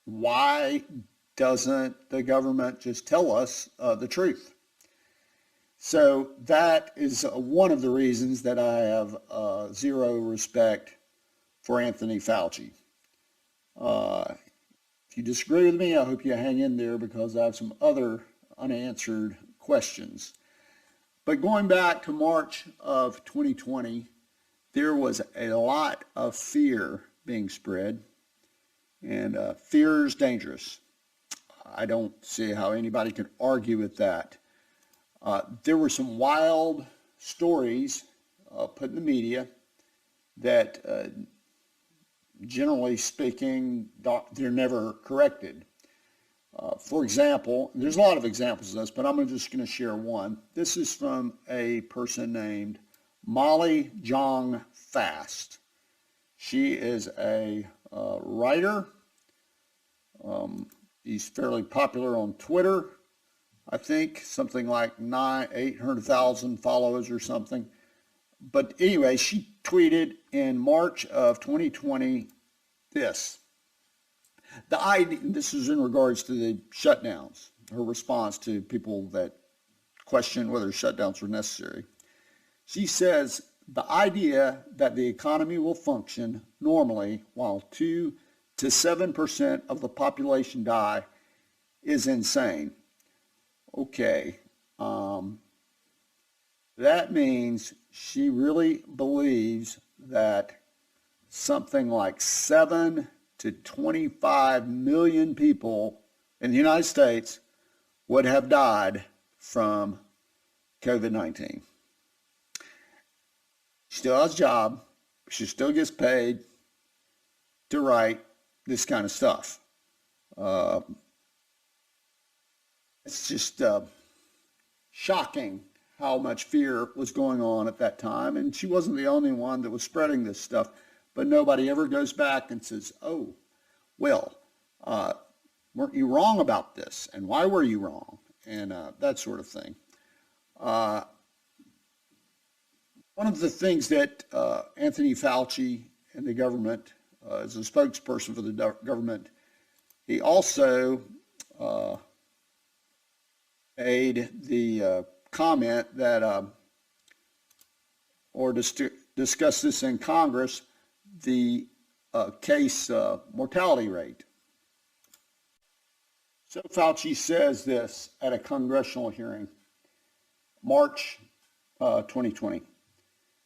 why doesn't the government just tell us the truth? So that is one of the reasons that I have zero respect for Anthony Fauci. If you disagree with me, I hope you hang in there because I have some other unanswered questions. But going back to March of 2020, there was a lot of fear being spread, and fear is dangerous. I don't see how anybody can argue with that. There were some wild stories put in the media that, generally speaking, they're never corrected. For example, there's a lot of examples of this, but I'm just going to share one. This is from a person named Molly Jong Fast. She is a writer. She's fairly popular on Twitter. I think something like 800,000 followers or something. But anyway, she tweeted in March of 2020 this. This is in regards to the shutdowns, her response to people that question whether shutdowns were necessary. She says, the idea that the economy will function normally while 2 to 7% of the population die is insane. Okay, that means she really believes that something like 7 to 25 million people in the United States would have died from COVID-19. She still has a job. She still gets paid to write this kind of stuff. It's just shocking how much fear was going on at that time. And she wasn't the only one that was spreading this stuff. But nobody ever goes back and says, oh, well, weren't you wrong about this? And why were you wrong? And that sort of thing. One of the things that Anthony Fauci and the government, as a spokesperson for the government, he also made the comment that, or discussed this in Congress, the case mortality rate. So Fauci says this at a congressional hearing, March 2020.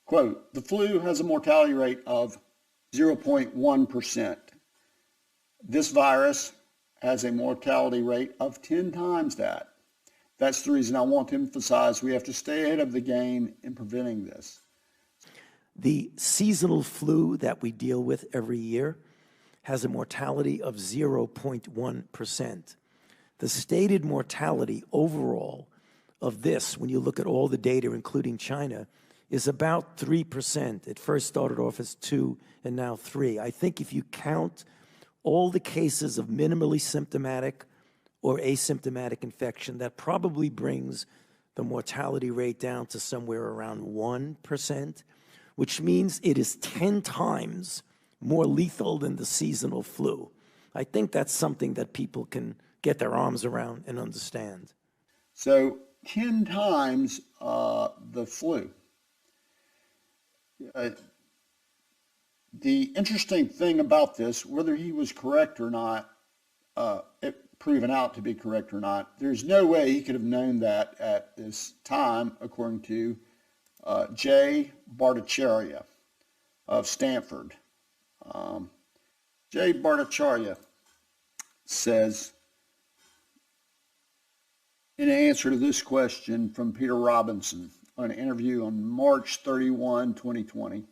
Quote, the flu has a mortality rate of 0.1%. This virus has a mortality rate of 10 times that. That's the reason I want to emphasize we have to stay ahead of the game in preventing this. The seasonal flu that we deal with every year has a mortality of 0.1%. The stated mortality overall of this, when you look at all the data, including China, is about 3%. It first started off as 2 and now 3. I think if you count all the cases of minimally symptomatic or asymptomatic infection, that probably brings the mortality rate down to somewhere around 1%, which means it is 10 times more lethal than the seasonal flu. I think that's something that people can get their arms around and understand. So 10 times the flu. The interesting thing about this, whether he was correct or not, proven out to be correct or not, there's no way he could have known that at this time, according to Jay Bhattacharya of Stanford. Jay Bhattacharya says, in answer to this question from Peter Robinson on an interview on March 31, 2020,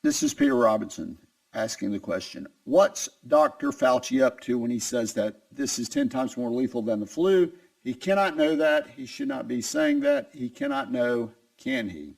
this is Peter Robinson asking the question, what's Dr. Fauci up to when he says that this is 10 times more lethal than the flu? He cannot know that. He should not be saying that. He cannot know, can he?